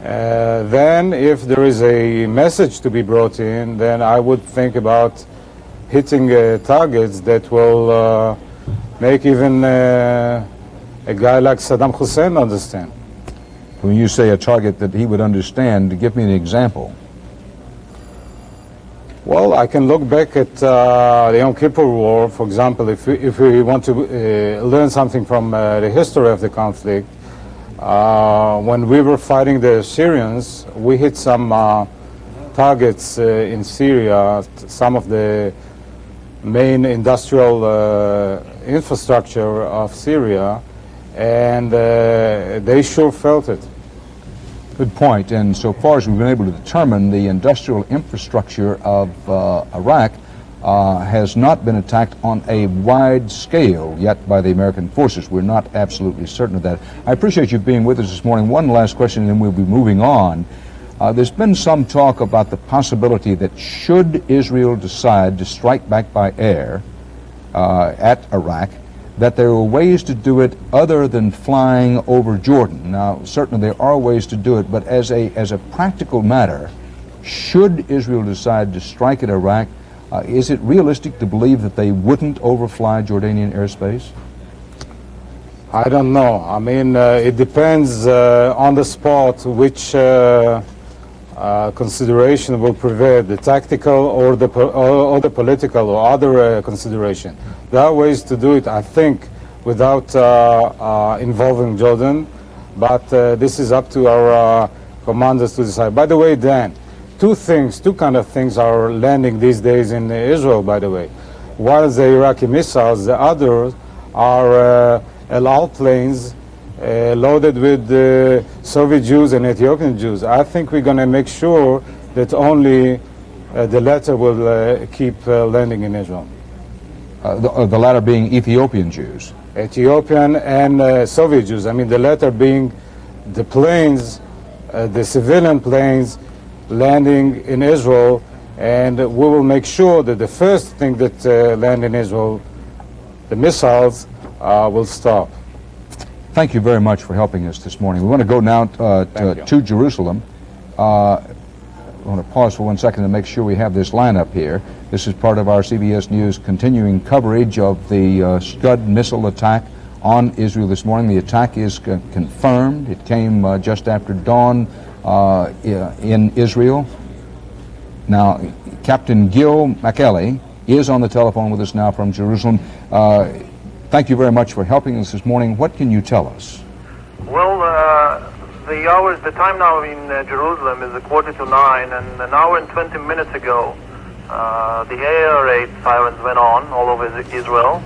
Then, if there is a message to be brought in, then I would think about hitting targets that will make even a guy like Saddam Hussein understand. When you say a target that he would understand, give me an example. Well, I can look back at the Yom Kippur War, for example, if we want to learn something from the history of the conflict. When we were fighting the Syrians, we hit some targets in Syria, some of the main industrial infrastructure of Syria, and they sure felt it. Good point. And so far as we've been able to determine, the industrial infrastructure of Iraq has not been attacked on a wide scale yet by the American forces. We're not absolutely certain of that. I appreciate you being with us this morning. One last question, and then we'll be moving on. There's been some talk about the possibility that should Israel decide to strike back by air at Iraq, that there are ways to do it other than flying over Jordan. Now, certainly there are ways to do it, but as a practical matter, should Israel decide to strike at Iraq, is it realistic to believe that they wouldn't overfly Jordanian airspace? I don't know. I mean, it depends on the spot which consideration will prevail, the tactical or the political or other consideration. There are ways to do it, I think, without involving Jordan, but this is up to our commanders to decide. By the way, Dan, two kind of things are landing these days in Israel, by the way. One is the Iraqi missiles, the other are El Al planes loaded with Soviet Jews and Ethiopian Jews. I think we're going to make sure that only the latter will keep landing in Israel. The latter being Ethiopian Jews? Ethiopian and Soviet Jews. I mean, the latter being the planes, the civilian planes landing in Israel, and we will make sure that the first thing that land in Israel, the missiles, will stop. Thank you very much for helping us this morning. We want to go now to Jerusalem. I want to pause for 1 second to make sure we have this lineup here. This is part of our CBS News continuing coverage of the Scud missile attack on Israel this morning. The attack is confirmed. It came just after dawn in Israel. Now, Captain Gil McEllie is on the telephone with us now from Jerusalem. Thank you very much for helping us this morning. What can you tell us? Well, the time now in Jerusalem is 8:45, and an hour and 20 minutes ago, the air raid sirens went on all over Israel,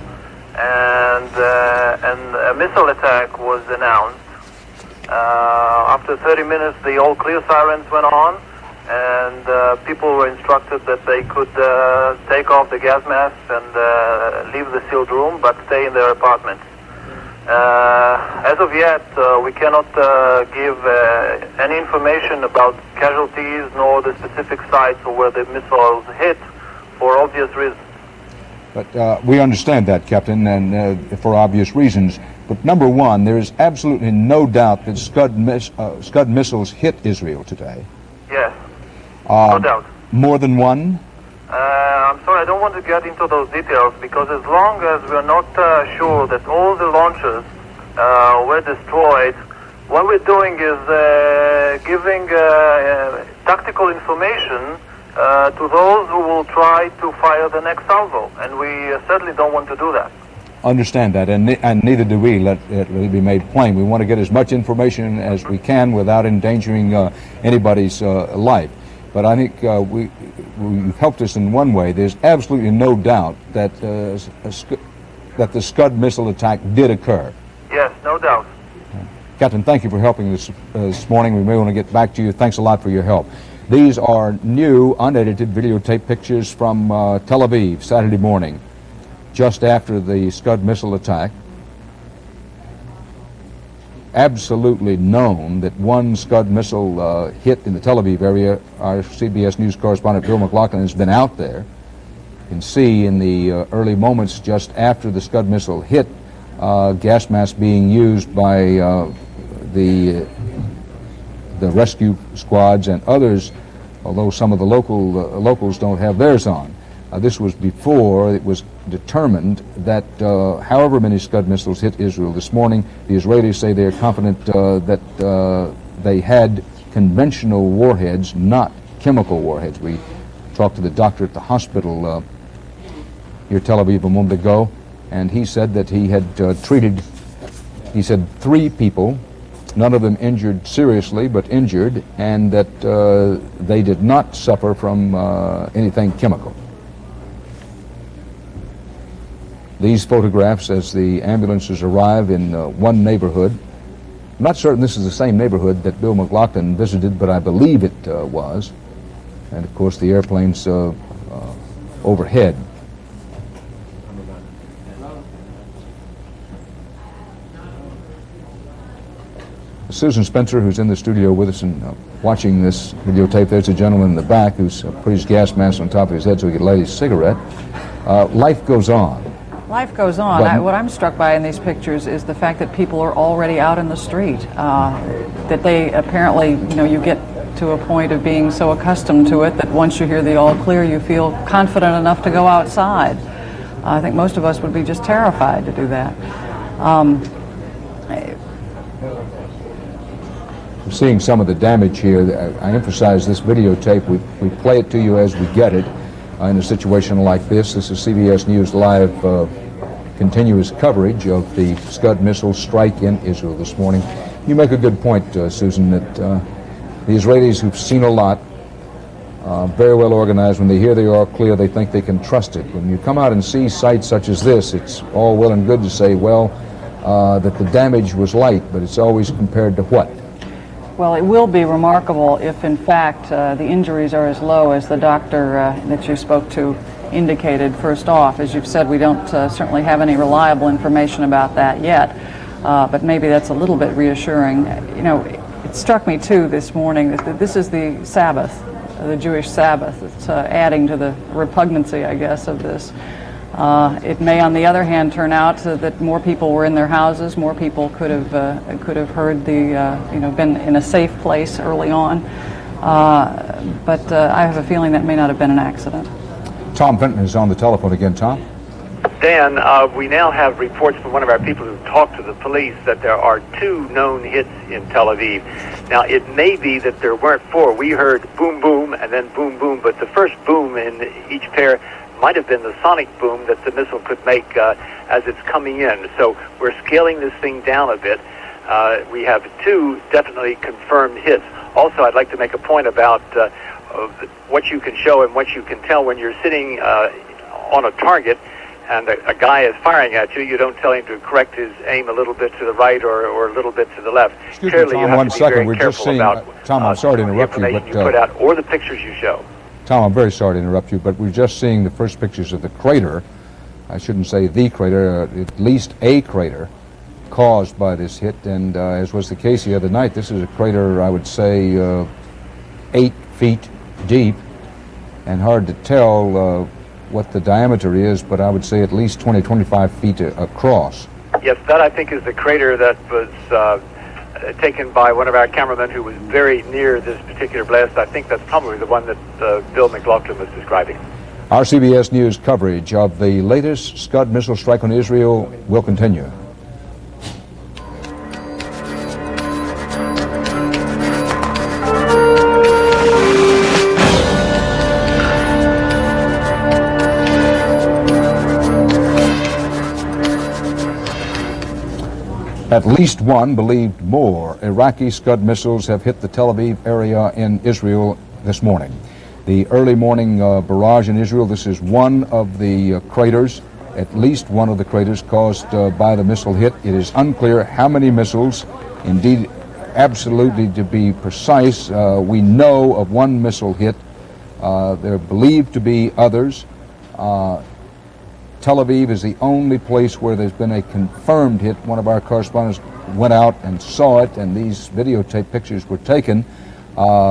and a missile attack was announced. After 30 minutes, the all clear sirens went on, and people were instructed that they could take off the gas masks and leave the sealed room, but stay in their apartments. As of yet, we cannot give any information about casualties nor the specific sites or where the missiles hit for obvious reasons. But we understand that, Captain, and for obvious reasons. But number one, there is absolutely no doubt that Scud missiles hit Israel today. Yes, no doubt. More than one? I'm sorry, I don't want to get into those details, because as long as we're not sure that all the launchers were destroyed, what we're doing is giving tactical information to those who will try to fire the next salvo, and we certainly don't want to do that. Understand that, and neither do we. Let it be made plain. We want to get as much information as we can without endangering anybody's life. But I think you've helped us in one way. There's absolutely no doubt that that the Scud missile attack did occur. Yes, no doubt. Captain, thank you for helping us this morning. We may want to get back to you. Thanks a lot for your help. These are new, unedited videotape pictures from Tel Aviv Saturday morning, just after the Scud missile attack. Absolutely known that one Scud missile hit in the Tel Aviv area. Our CBS News correspondent Bill McLaughlin has been out there. You can see in the early moments just after the Scud missile hit, gas masks being used by the rescue squads and others, although some of the locals don't have theirs on. This was before it was determined that however many Scud missiles hit Israel this morning, the Israelis say they are confident that they had conventional warheads, not chemical warheads. We talked to the doctor at the hospital near Tel Aviv a moment ago, and he said that he had treated, he said, 3 people, none of them injured seriously, but injured, and that they did not suffer from anything chemical. These photographs as the ambulances arrive in one neighborhood. I'm not certain this is the same neighborhood that Bill McLaughlin visited, but I believe it was. And of course the airplanes overhead. Susan Spencer, who's in the studio with us and watching this videotape, there's a gentleman in the back who's put his gas mask on top of his head so he can light his cigarette. Life goes on. Life goes on. What I'm struck by in these pictures is the fact that people are already out in the street. That they apparently, you get to a point of being so accustomed to it that once you hear the all clear, you feel confident enough to go outside. I think most of us would be just terrified to do that. We're seeing some of the damage here. I emphasize this videotape. We play it to you as we get it. In a situation like this, this is CBS News Live continuous coverage of the Scud missile strike in Israel this morning. You make a good point, Susan, that the Israelis who've seen a lot, very well organized, when they hear they are clear, they think they can trust it. When you come out and see sites such as this, it's all well and good to say, well, that the damage was light, but it's always compared to what? Well, it will be remarkable if, in fact, the injuries are as low as the doctor that you spoke to indicated first off. As you've said, we don't certainly have any reliable information about that yet, but maybe that's a little bit reassuring. It struck me, too, this morning that this is the Sabbath, the Jewish Sabbath. It's adding to the repugnancy, I guess, of this. It may, on the other hand, turn out that more people were in their houses, more people could have heard been in a safe place early on. But I have a feeling that may not have been an accident. Tom Fenton is on the telephone again. Tom? Dan, we now have reports from one of our people who talked to the police that there are 2 known hits in Tel Aviv. Now, it may be that there weren't 4. We heard boom, boom, and then boom, boom, but the first boom in each pair might have been the sonic boom that the missile could make as it's coming in. So we're scaling this thing down a bit. We have 2 definitely confirmed hits. Also, I'd like to make a point about what you can show and what you can tell when you're sitting on a target and a guy is firing at you. You don't tell him to correct his aim a little bit to the right or a little bit to the left. Excuse Clearly, me, Tom, you have one to be second. very We're careful just seeing, about Tom, I'm sorry to interrupt the you, information but you put out or the pictures you show. Tom, I'm very sorry to interrupt you, but we're just seeing the first pictures of the crater. I shouldn't say the crater, at least a crater caused by this hit. And as was the case the other night, this is a crater, I would say, 8 feet deep, and hard to tell what the diameter is, but I would say at least 20, 25 feet across. Yes, that I think is the crater that was taken by one of our cameramen who was very near this particular blast. I think that's probably the one that Bill McLaughlin was describing. Our CBS News coverage of the latest Scud missile strike on Israel will continue. At least one, believed more, Iraqi Scud missiles have hit the Tel Aviv area in Israel this morning. The early morning barrage in Israel, this is one of the craters, at least one of the craters caused by the missile hit. It is unclear how many missiles, indeed, absolutely to be precise, we know of one missile hit. There are believed to be others. Tel Aviv is the only place where there's been a confirmed hit. One of our correspondents went out and saw it, and these videotape pictures were taken.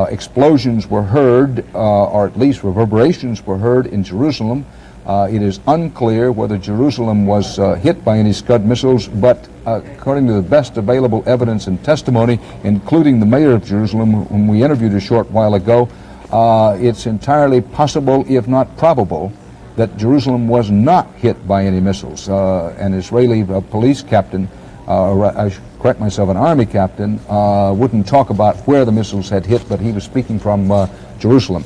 Explosions were heard, or at least reverberations were heard in Jerusalem. It is unclear whether Jerusalem was hit by any Scud missiles, but according to the best available evidence and testimony, including the mayor of Jerusalem, whom we interviewed a short while ago, it's entirely possible, if not probable, that Jerusalem was not hit by any missiles. An Israeli police captain, I should correct myself, an army captain, wouldn't talk about where the missiles had hit, but he was speaking from Jerusalem.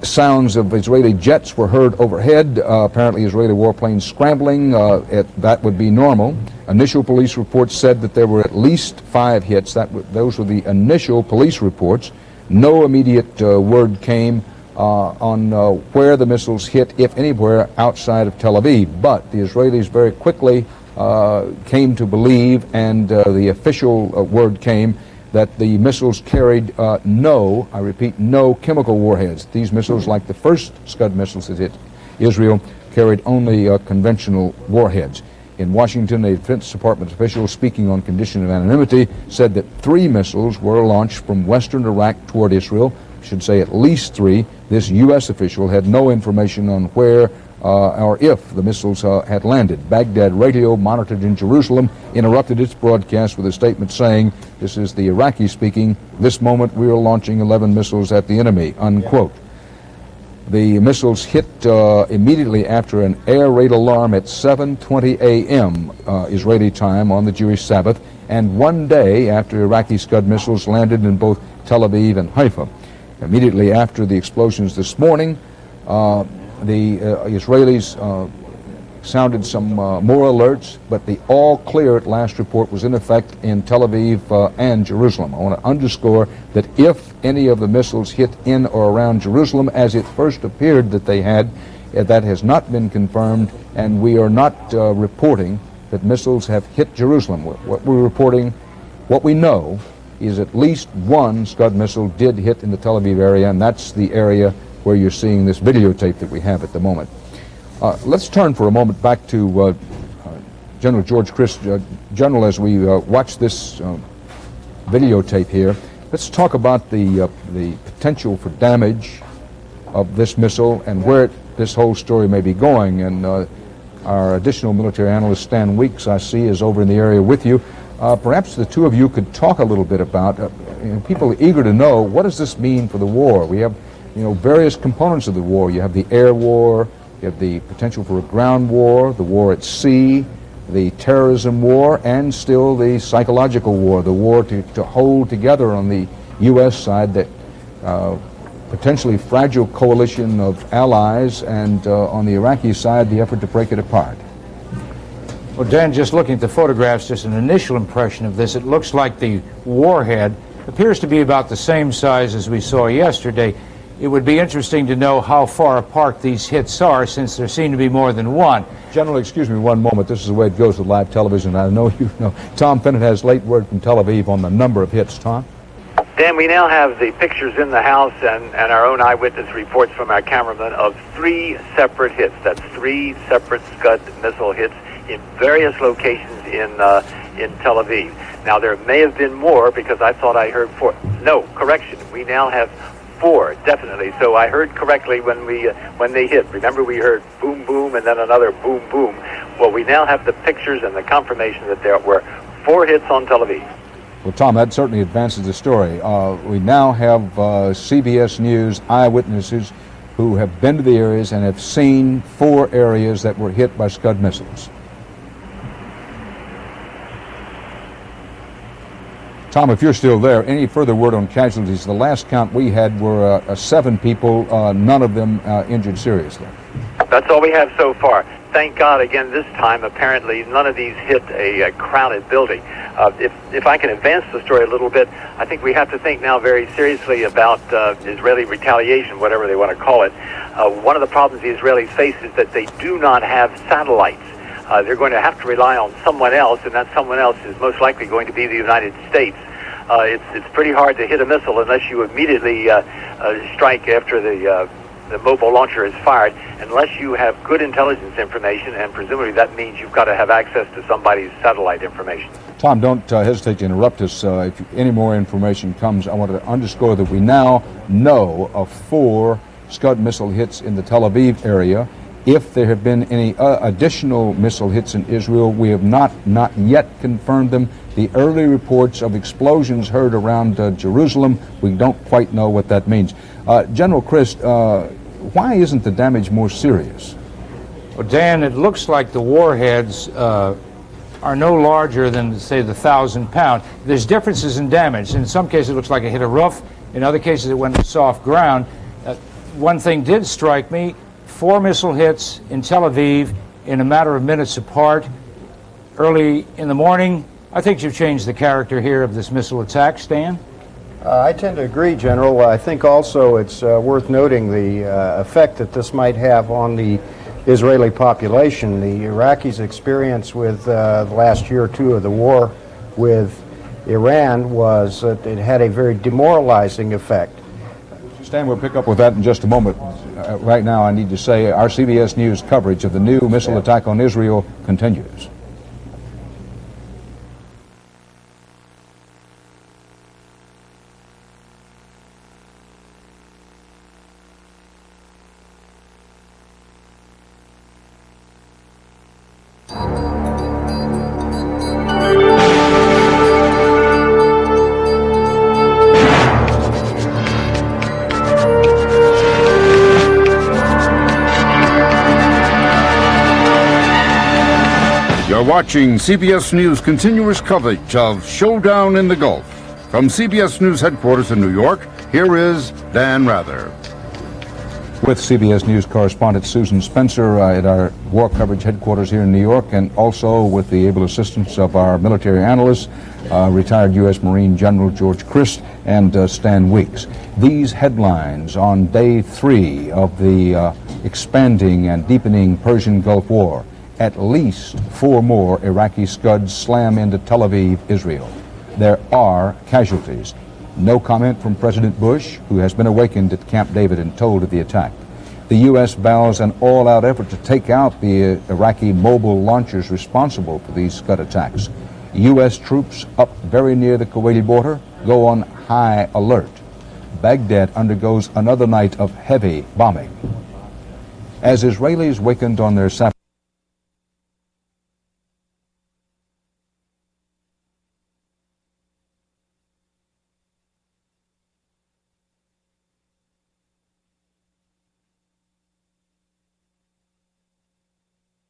Sounds of Israeli jets were heard overhead, apparently Israeli warplanes scrambling. That would be normal. Initial police reports said that there were at least 5 hits. Those were the initial police reports. No immediate word came on where the missiles hit, if anywhere, outside of Tel Aviv. But the Israelis very quickly came to believe, and the official word came, that the missiles carried no, I repeat, no chemical warheads. These missiles, like the first Scud missiles that hit Israel, carried only conventional warheads. In Washington, a Defense Department official speaking on condition of anonymity said that 3 missiles were launched from western Iraq toward Israel. I should say at least 3. This U.S. official had no information on where or if the missiles had landed. Baghdad radio, monitored in Jerusalem, interrupted its broadcast with a statement saying, this is the Iraqi speaking, "This moment we are launching 11 missiles at the enemy," unquote. The missiles hit immediately after an air raid alarm at 7:20 a.m. Israeli time on the Jewish Sabbath, and 1 day after Iraqi Scud missiles landed in both Tel Aviv and Haifa. Immediately after the explosions this morning, the Israelis sounded some more alerts, but the all clear at last report was in effect in Tel Aviv and Jerusalem. I want to underscore that if any of the missiles hit in or around Jerusalem, as it first appeared that they had, that has not been confirmed, and we are not reporting that missiles have hit Jerusalem. What we're reporting, what we know, is at least 1 Scud missile did hit in the Tel Aviv area, and that's the area where you're seeing this videotape that we have at the moment. Let's turn for a moment back to General George Christ. General, as we watch this videotape here, let's talk about the potential for damage of this missile and where this whole story may be going. And our additional military analyst, Stan Weeks, I see, is over in the area with you. Perhaps the two of you could talk a little bit about, people are eager to know, what does this mean for the war? We have various components of the war. You have the air war, you have the potential for a ground war, the war at sea, the terrorism war, and still the psychological war, the war to hold together on the U.S. side that potentially fragile coalition of allies, and on the Iraqi side, the effort to break it apart. Well, Dan, just looking at the photographs, just an initial impression of this, it looks like the warhead appears to be about the same size as we saw yesterday. It would be interesting to know how far apart these hits are, since there seem to be more than one. General, excuse me one moment. This is the way it goes with live television. I know you know. Tom Bennett has late word from Tel Aviv on the number of hits. Tom? Dan, we now have the pictures in the house and our own eyewitness reports from our cameraman of 3 separate hits. That's 3 separate Scud missile hits in various locations in Tel Aviv. Now, there may have been more, because I thought I heard 4. No, correction. We now have 4, definitely. So I heard correctly when they hit. Remember, we heard boom, boom, and then another boom, boom. Well, we now have the pictures and the confirmation that there were 4 hits on Tel Aviv. Well, Tom, that certainly advances the story. We now have CBS News eyewitnesses who have been to the areas and have seen 4 areas that were hit by Scud missiles. Tom, if you're still there, any further word on casualties? The last count we had were 7 people, none of them injured seriously. That's all we have so far. Thank God, again, this time, apparently, none of these hit a crowded building. If I can advance the story a little bit, I think we have to think now very seriously about Israeli retaliation, whatever they want to call it. One of the problems the Israelis face is that they do not have satellites. They're going to have to rely on someone else, and that someone else is most likely going to be the United States. It's pretty hard to hit a missile unless you immediately strike after the mobile launcher is fired, unless you have good intelligence information, and presumably that means you've got to have access to somebody's satellite information. Tom, don't hesitate to interrupt us. If any more information comes, I want to underscore that we now know of 4 Scud missile hits in the Tel Aviv area. If there have been any additional missile hits in Israel, we have not yet confirmed them. The early reports of explosions heard around Jerusalem, we don't quite know what that means. General Christ, why isn't the damage more serious? Well, Dan, it looks like the warheads are no larger than, say, the 1,000-pound. There's differences in damage. In some cases, it looks like it hit a roof. In other cases, it went to soft ground. One thing did strike me: 4 missile hits in Tel Aviv in a matter of minutes apart, early in the morning. I think you've changed the character here of this missile attack, Stan. I tend to agree, General. I think also it's worth noting the effect that this might have on the Israeli population. The Iraqis' experience with the last year or two of the war with Iran was that it had a very demoralizing effect. Stan, we'll pick up with that in just a moment. Right now, I need to say our CBS News coverage of the new missile attack on Israel continues. You're watching CBS News continuous coverage of Showdown in the Gulf. From CBS News headquarters in New York, here is Dan Rather. With CBS News correspondent Susan Spencer at our war coverage headquarters here in New York, and also with the able assistance of our military analysts, retired U.S. Marine General George Christ and Stan Weeks. These headlines on day 3 of the expanding and deepening Persian Gulf War: at least 4 more Iraqi Scuds slam into Tel Aviv, Israel. There are casualties. No comment from President Bush, who has been awakened at Camp David and told of the attack. The U.S. vows an all-out effort to take out the Iraqi mobile launchers responsible for these Scud attacks. U.S. troops up very near the Kuwaiti border go on high alert. Baghdad undergoes another night of heavy bombing. As Israelis wakened on their